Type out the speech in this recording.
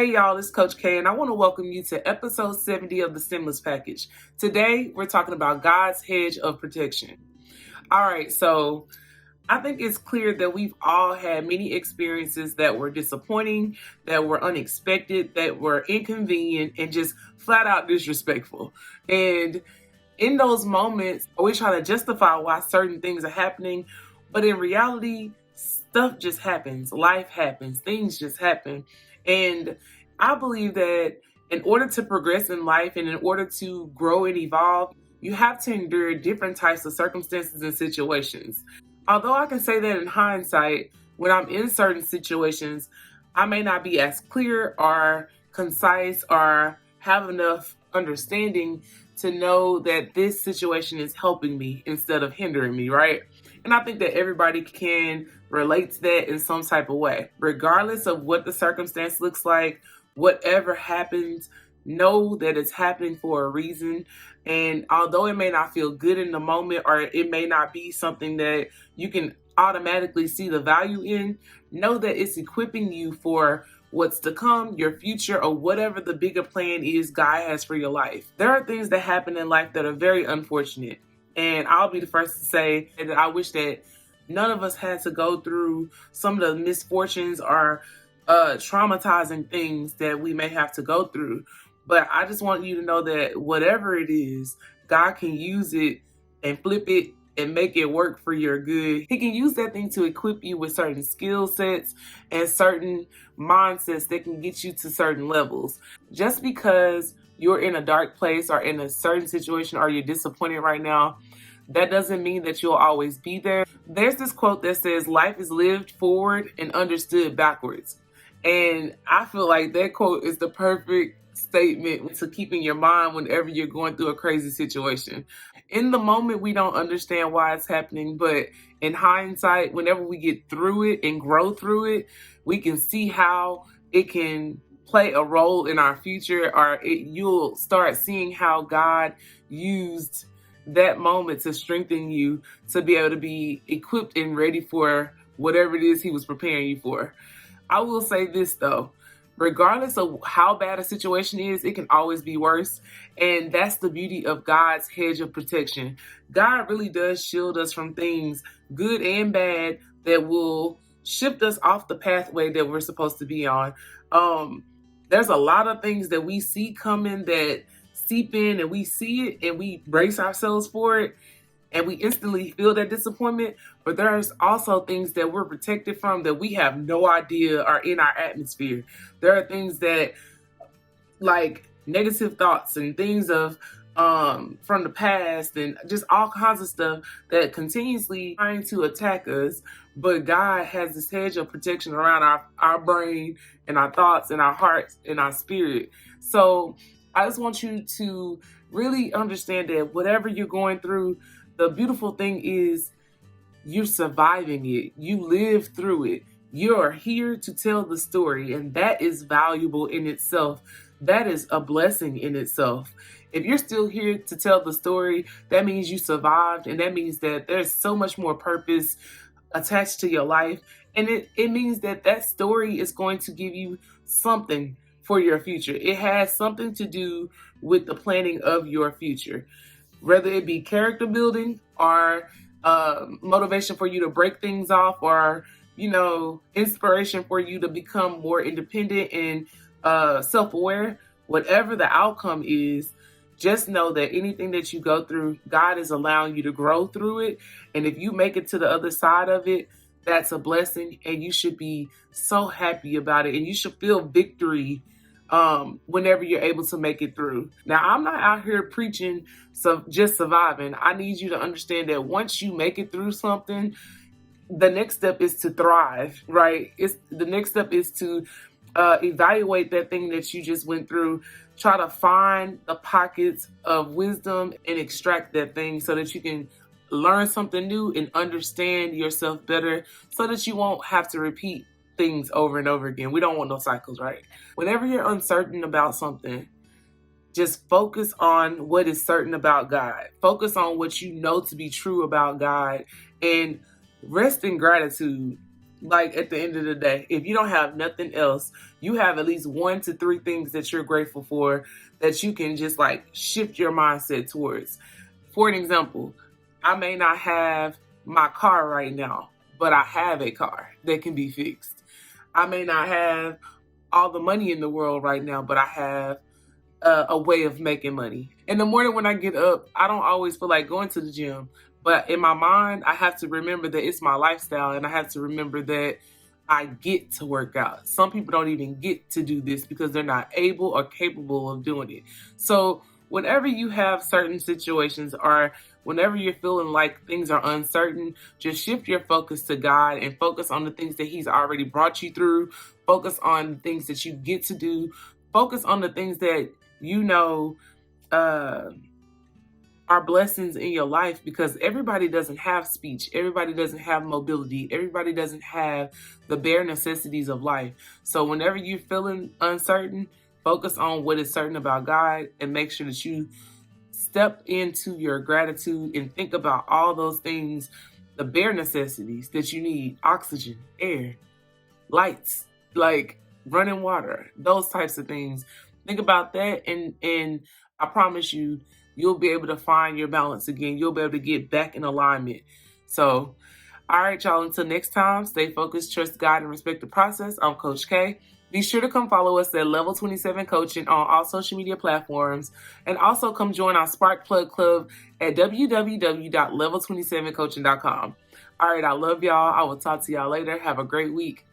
Hey y'all, it's Coach K, and I want to welcome you to episode 70 of the Stimulus Package. Today, we're talking about God's hedge of protection. All right, so I think it's clear that we've all had many experiences that were disappointing, that were unexpected, that were inconvenient, and just flat out disrespectful. And in those moments, we try to justify why certain things are happening, but in reality, stuff just happens. Life happens. Things just happen. And I believe that in order to progress in life and in order to grow and evolve, you have to endure different types of circumstances and situations. Although I can say that in hindsight, when I'm in certain situations, I may not be as clear or concise or have enough understanding to know that this situation is helping me instead of hindering me, right? And I think that everybody can relate to that in some type of way. Regardless of what the circumstance looks like, whatever happens, know that it's happening for a reason. And although it may not feel good in the moment, or it may not be something that you can automatically see the value in, know that it's equipping you for what's to come, your future, or whatever the bigger plan is God has for your life. There are things that happen in life that are very unfortunate. And I'll be the first to say that I wish that none of us had to go through some of the misfortunes or traumatizing things that we may have to go through. But I just want you to know that whatever it is, God can use it and flip it and make it work for your good. He can use that thing to equip you with certain skill sets and certain mindsets that can get you to certain levels. Just because you're in a dark place or in a certain situation or you're disappointed right now, that doesn't mean that you'll always be there. There's this quote that says, life is lived forward and understood backwards. And I feel like that quote is the perfect statement to keep in your mind whenever you're going through a crazy situation. In the moment, we don't understand why it's happening, but in hindsight, whenever we get through it and grow through it, we can see how it can play a role in our future, or you'll start seeing how God used that moment to strengthen you to be able to be equipped and ready for whatever it is He was preparing you for. I will say this though, regardless of how bad a situation is, it can always be worse. And that's the beauty of God's hedge of protection. God really does shield us from things, good and bad, that will shift us off the pathway that we're supposed to be on. There's a lot of things that we see coming that seep in, and we see it and we brace ourselves for it, and we instantly feel that disappointment. But there's also things that we're protected from that we have no idea are in our atmosphere. There are things that, like negative thoughts and things of from the past and just all kinds of stuff that continuously trying to attack us. But God has this hedge of protection around our brain and our thoughts and our hearts and our spirit. So I just want you to really understand that whatever you're going through, the beautiful thing is you're surviving it. You live through it. You're here to tell the story, and that is valuable in itself. That is a blessing in itself. If you're still here to tell the story, that means you survived, and that means that there's so much more purpose attached to your life. And it means that that story is going to give you something for your future. It has something to do with the planning of your future, whether it be character building or motivation for you to break things off, or inspiration for you to become more independent and self-aware. Whatever the outcome is, just know that anything that you go through, God is allowing you to grow through it. And if you make it to the other side of it, that's a blessing, and you should be so happy about it, and you should feel victory whenever you're able to make it through. Now, I'm not out here preaching just surviving. I need you to understand that once you make it through something, the next step is to thrive, right? The next step is to evaluate that thing that you just went through. Try to find the pockets of wisdom and extract that thing so that you can learn something new and understand yourself better, so that you won't have to repeat things over and over again. We don't want those cycles, right? Whenever you're uncertain about something, just focus on what is certain about God. Focus on what you know to be true about God, and rest in gratitude. Like at the end of the day, if you don't have nothing else, you have at least 1 to 3 things that you're grateful for that you can just like shift your mindset towards. For an example, I may not have my car right now, but I have a car that can be fixed. I may not have all the money in the world right now, but I have a way of making money. In the morning when I get up, I don't always feel like going to the gym, but in my mind, I have to remember that it's my lifestyle, and I have to remember that I get to work out. Some people don't even get to do this because they're not able or capable of doing it. So whenever you have certain situations, or whenever you're feeling like things are uncertain, just shift your focus to God and focus on the things that He's already brought you through. Focus on the things that you get to do. Focus on the things that you know are blessings in your life, because everybody doesn't have speech. Everybody doesn't have mobility. Everybody doesn't have the bare necessities of life. So whenever you're feeling uncertain, focus on what is certain about God and make sure that you step into your gratitude and think about all those things, the bare necessities that you need: oxygen, air, lights, like running water, those types of things. Think about that, and I promise you, you'll be able to find your balance again. You'll be able to get back in alignment. So, all right, y'all, until next time, stay focused, trust God, and respect the process. I'm Coach K. Be sure to come follow us at Level 27 Coaching on all social media platforms, and also come join our Spark Plug Club at www.level27coaching.com. All right, I love y'all. I will talk to y'all later. Have a great week.